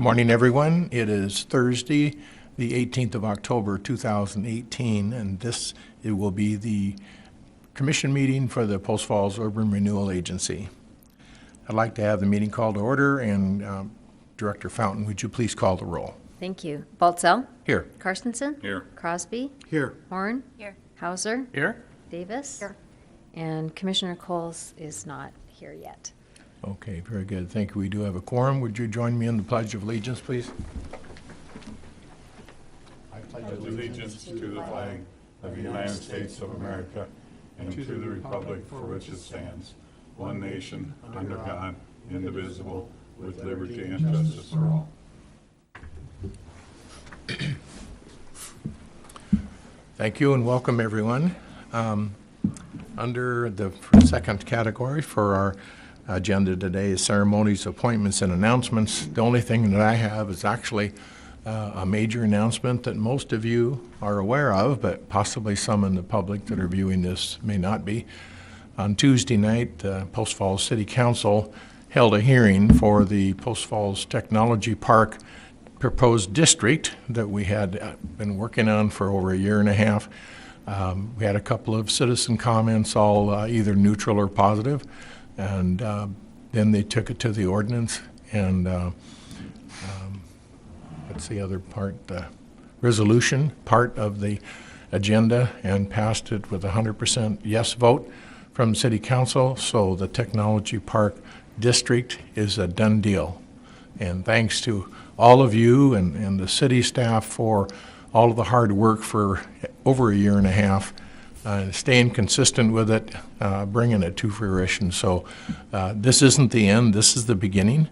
Good morning, everyone. It is Thursday, the 18th of October, 2018, and it will be the commission meeting for the Post Falls Urban Renewal Agency. I'd like to have the meeting called to order, and Director Fountain, would you please call the roll? Thank you. Baltzell? Here. Carstensen? Here. Crosby? Here. Horn? Here. Hauser? Here. Davis? Here. And Commissioner Coles is not here yet. Okay, very good. Thank you. We do have a quorum. Would you join me in the Pledge of Allegiance, please? I pledge allegiance to the flag of the United States of America and to the republic for which it stands, one nation, under God, indivisible, with liberty and justice for all. Thank you and welcome, everyone. Under the second category for our agenda today is ceremonies, appointments, and announcements. The only thing that I have is actually a major announcement that most of you are aware of, but possibly some in the public that are viewing this may not be. On Tuesday night, the Post Falls City Council held a hearing for the Post Falls Technology Park proposed district that we had been working on for over a year and a half. We had a couple of citizen comments, all either neutral or positive, and then they took it to the ordinance, and what's the other part? The resolution part of the agenda, and passed it with 100% yes vote from City Council, so the Technology Park District is a done deal. And thanks to all of you and the city staff for all of the hard work for over a year and a half, staying consistent with it, bringing it to fruition. So this isn't the end, this is the beginning.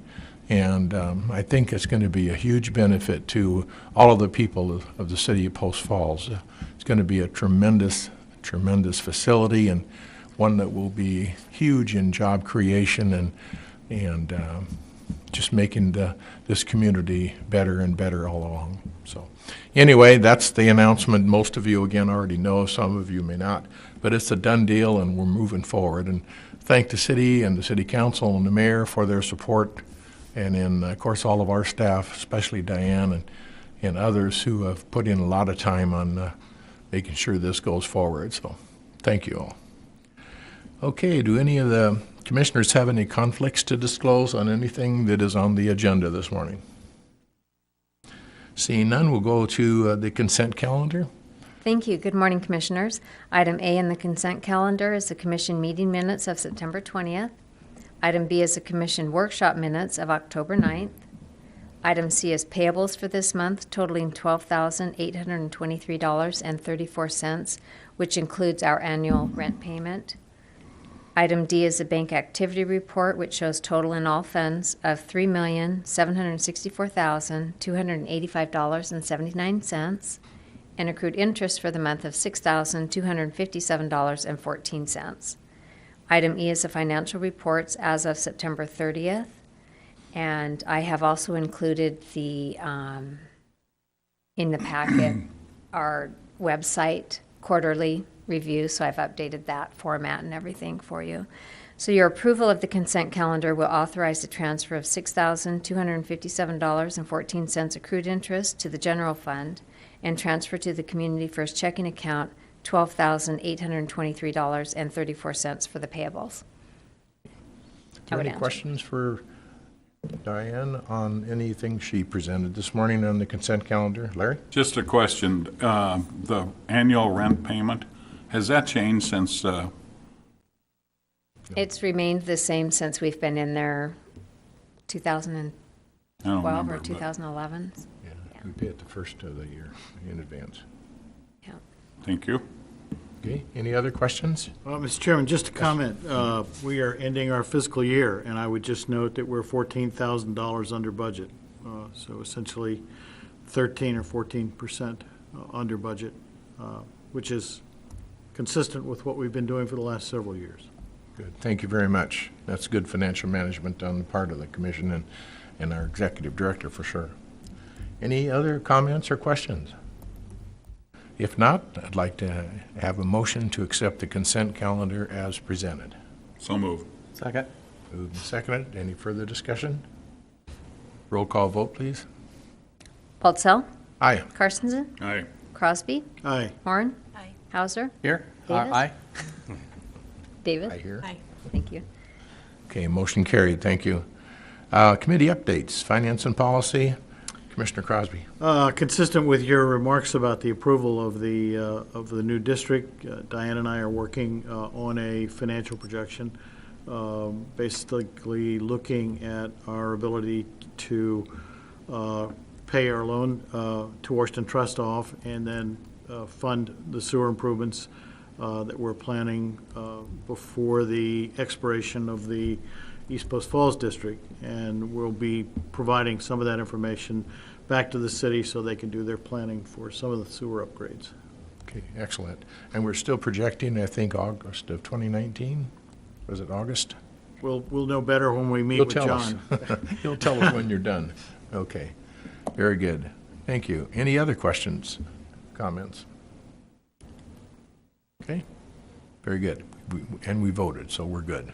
And I think it's going to be a huge benefit to all of the people of the city of Post Falls. It's going to be a tremendous facility, and one that will be huge in job creation and just making this community better and better all along. So anyway, that's the announcement. Most of you, again, already know. Some of you may not. But it's a done deal, and we're moving forward. And thank the city and the city council and the mayor for their support. And then, of course, all of our staff, especially Diane and others who have put in a lot of time on making sure this goes forward. So thank you all. Okay, do any of the commissioners have any conflicts to disclose on anything that is on the agenda this morning? Seeing none, we'll go to the consent calendar. Thank you. Good morning, Commissioners. Item A in the consent calendar is the Commission meeting minutes of September 20th. Item B is the Commission workshop minutes of October 9th. Item C is payables for this month, totaling $12,823.34, which includes our annual rent payment. Item D is the bank activity report, which shows total in all funds of $3,764,285.79 and accrued interest for the month of $6,257.14. Item E is the financial reports as of September 30th, and I have also included the in the packet our website quarterly review, so I've updated that format and everything for you. So your approval of the consent calendar will authorize the transfer of $6,257.14 accrued interest to the general fund and transfer to the Community First checking account $12,823.34 for the payables. Do you have any questions for Diane on anything she presented this morning on the consent calendar? Larry? Just a question. The annual rent payment, has that changed since? It's remained the same since we've been in there 2012 or 2011. Yeah, we pay it the first of the year in advance. Yeah. Thank you. Okay, any other questions? Mr. Chairman, just a comment. We are ending our fiscal year, and I would just note that we're $14,000 under budget. So essentially 13 or 14% under budget, which is consistent with what we've been doing for the last several years. Good, thank you very much. That's good financial management on the part of the commission and our executive director for sure. Any other comments or questions? If not, I'd like to have a motion to accept the consent calendar as presented. So moved. Second. Moved and seconded. Any further discussion? Roll call vote, please. Baltzell, Aye. Carstensen, Aye. Crosby, Aye. Horn, Hauser, Here? Davis? Aye. Davis? I hear. Thank you. Okay, motion carried. Thank you. Committee updates, Finance and Policy. Commissioner Crosby. Consistent with your remarks about the approval of the new district, Diane and I are working on a financial projection, basically looking at our ability to pay our loan to Washington Trust off and then fund the sewer improvements that we're planning before the expiration of the East Post Falls District. And we'll be providing some of that information back to the city so they can do their planning for some of the sewer upgrades. Okay, excellent. And we're still projecting, I think, August of 2019? Was it August? We'll know better when we meet You'll with tell us. John. You'll tell us when you're done. Okay, very good. Thank you. Any other questions, comments? Okay, very good. And we voted, so we're good.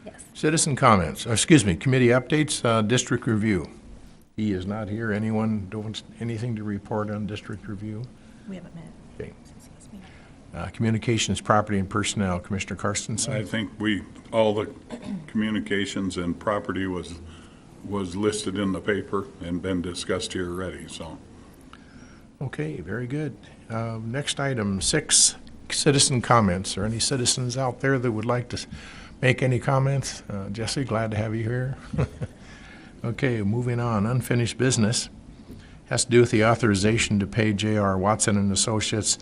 Yes. Citizen comments, committee updates, district review. He is not here. Anyone doing anything to report on district review? We haven't met. Okay. Since last meeting. Communications, property, and personnel. Commissioner Carstensen? I think all the communications and property was listed in the paper and been discussed here already, so. Okay, very good. Next item, 6, citizen comments. Are any citizens out there that would like to make any comments? Jesse, glad to have you here. Okay, moving on. Unfinished business has to do with the authorization to pay J.R. Watson and Associates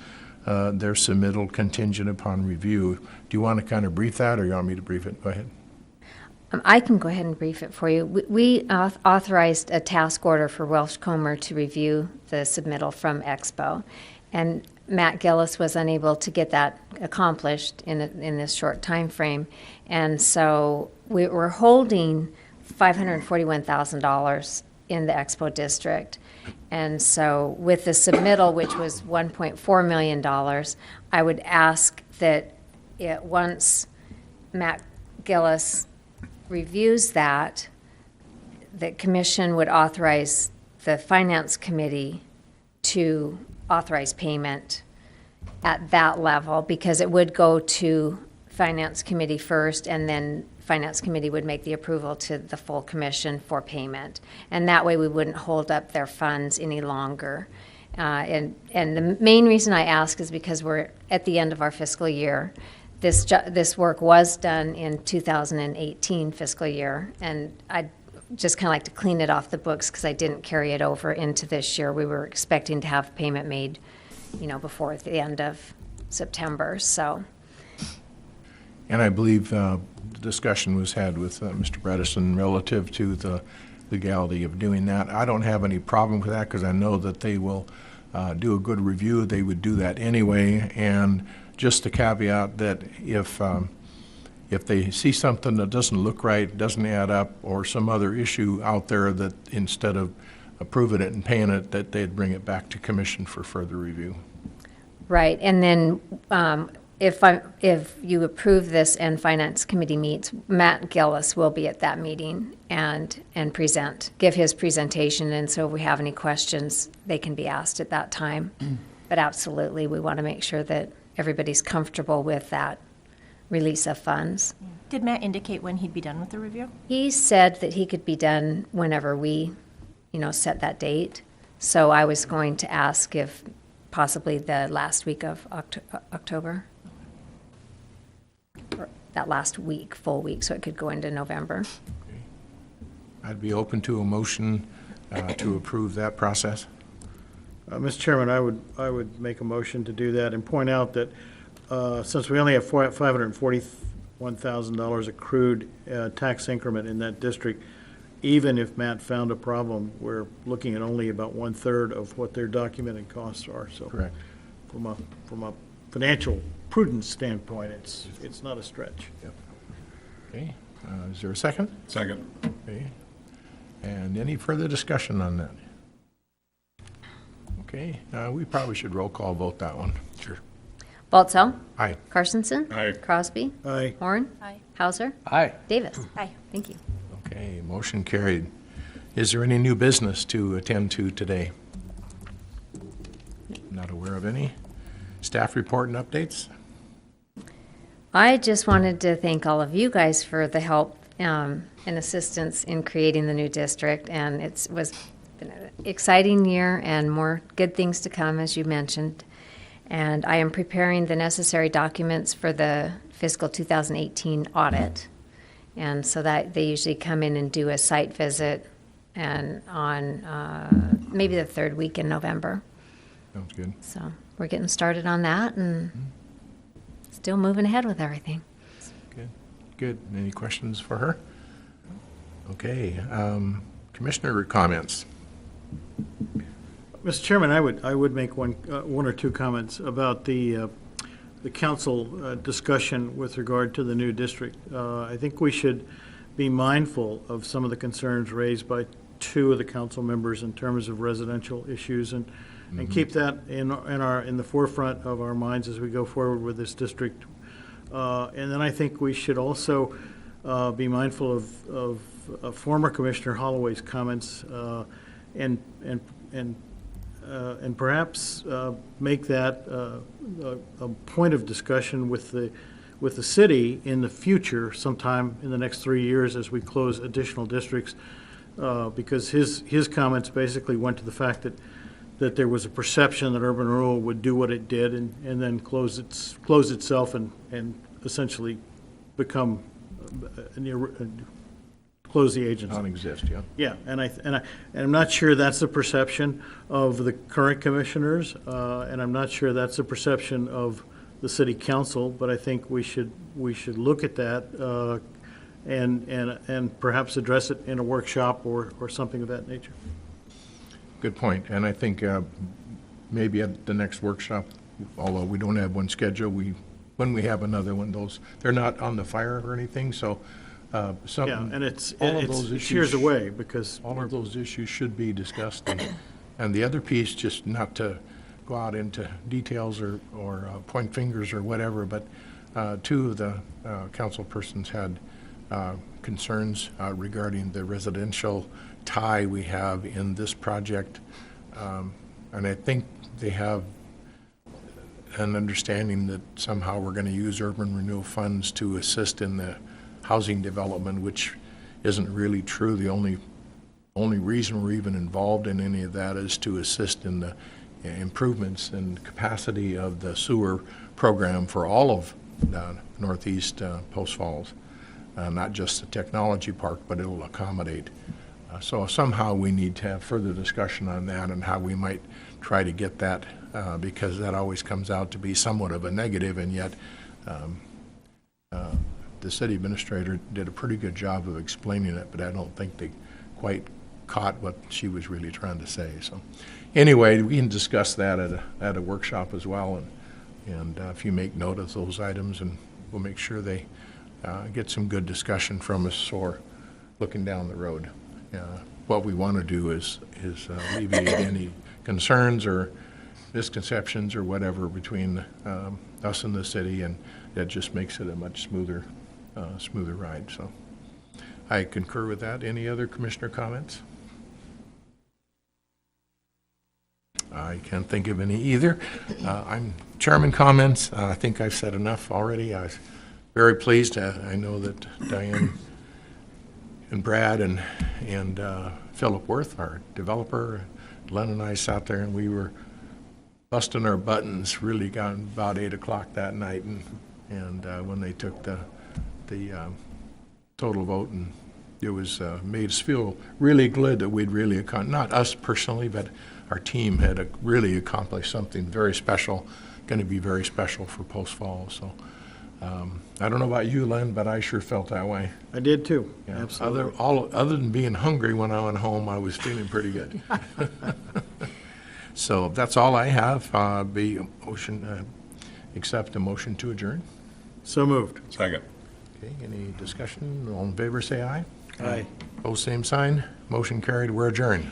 their submittal contingent upon review. Do you want to kind of brief that, or you want me to brief it? Go ahead. I can go ahead and brief it for you. We authorized a task order for Welsh Comer to review the submittal from Expo, and Matt Gillis was unable to get that accomplished in this short time frame, and so we were holding $541,000 in the Expo district. And so with the submittal, which was $1.4 million, I would ask that once Matt Gillis reviews that, the commission would authorize the finance committee to authorize payment at that level, because it would go to finance committee first, and then finance committee would make the approval to the full commission for payment. And that way we wouldn't hold up their funds any longer. And the main reason I ask is because we're at the end of our fiscal year. This work was done in 2018 fiscal year, and I'd just kind of like to clean it off the books because I didn't carry it over into this year. We were expecting to have payment made, before the end of September, so. And I believe the discussion was had with Mr. Bredesen relative to the legality of doing that. I don't have any problem with that because I know that they will do a good review. They would do that anyway. And just a caveat that if they see something that doesn't look right, doesn't add up, or some other issue out there, that instead of approving it and paying it, that they'd bring it back to commission for further review. Right, and then if you approve this and finance committee meets, Matt Gillis will be at that meeting and give his presentation. And so if we have any questions, they can be asked at that time. But absolutely, we want to make sure that everybody's comfortable with that release of funds. Did Matt indicate when he'd be done with the review? He said that he could be done whenever we, set that date. So I was going to ask if possibly the last week of October. Or that last week, full week, so it could go into November. Okay. I'd be open to a motion to approve that process. Mr. Chairman, I would make a motion to do that and point out that since we only have $541,000 accrued tax increment in that district, even if Matt found a problem, we're looking at only about 1/3 of what their documented costs are. So, Correct. From a financial prudence standpoint, it's not a stretch. Yep. Okay. Is there a second? Second. Okay. And any further discussion on that? Okay. We probably should roll call vote that one. Sure. Baltzell? Aye. Carstensen? Aye. Crosby? Aye. Horn? Aye. Hauser? Aye. Davis? Aye. Thank you. Okay, motion carried. Is there any new business to attend to today? Not aware of any. Staff report and updates? I just wanted to thank all of you guys for the help and assistance in creating the new district, and it was been an exciting year and more good things to come, as you mentioned. And I am preparing the necessary documents for the fiscal 2018 audit. And so that they usually come in and do a site visit and on maybe the third week in November. Sounds good. So we're getting started on that and still moving ahead with everything. Good. Good. Any questions for her? Okay. Commissioner comments. Mr. Chairman, I would make one or two comments about the council discussion with regard to the new district. I think we should be mindful of some of the concerns raised by two of the council members in terms of residential issues, and keep that in the forefront of our minds as we go forward with this district. And then I think we should also be mindful of former Commissioner Holloway's comments and perhaps make that a point of discussion with the city in the future, sometime in the next 3 years as we close additional districts, because his comments basically went to the fact that there was a perception that urban renewal would do what it did and then close itself and essentially become close the agency. Non-exist, yeah. Yeah, and I'm not sure that's the perception of the current commissioners, and I'm not sure that's the perception of the city council. But I think we should look at that and perhaps address it in a workshop or something of that nature. Good point. And I think maybe at the next workshop, although we don't have one scheduled, when we have another one, they're not on the fire or anything, so. Yeah, and it's issues, years away because all of those issues should be discussed. And the other piece, just not to go out into details or point fingers or whatever, but two of the council persons had concerns regarding the residential tie we have in this project. And I think they have an understanding that somehow we're going to use urban renewal funds to assist in the housing development, which isn't really true. The only reason we're even involved in any of that is to assist in the improvements and capacity of the sewer program for all of Northeast Post Falls, not just the technology park, but it'll accommodate. So somehow we need to have further discussion on that and how we might try to get that, because that always comes out to be somewhat of a negative, and yet the city administrator did a pretty good job of explaining it, but I don't think they quite caught what she was really trying to say. So anyway, we can discuss that at a workshop as well, and if you make note of those items, and we'll make sure they get some good discussion from us or looking down the road. What we want to do is alleviate any concerns or misconceptions or whatever between us and the city, and that just makes it a much smoother ride. So I concur with that. Any other commissioner comments? I can't think of any either. I'm chairman comments. I think I've said enough already. I was very pleased. I know that Diane and Brad and Philip Worth, our developer, Len and I sat there and we were busting our buttons. Really got about 8 o'clock that night, and when they took the total vote, and it was made us feel really good that we'd really not us personally, but our team had really accomplished something very special, going to be very special for Post Falls. So I don't know about you, Len, but I sure felt that way. I did too. Yeah. Absolutely. Other than being hungry when I went home, I was feeling pretty good. So that's all I have. Accept a motion to adjourn. So moved. Second. Okay, any discussion? All in favor, say aye. Aye. Opposed, same sign. Motion carried. We're adjourned.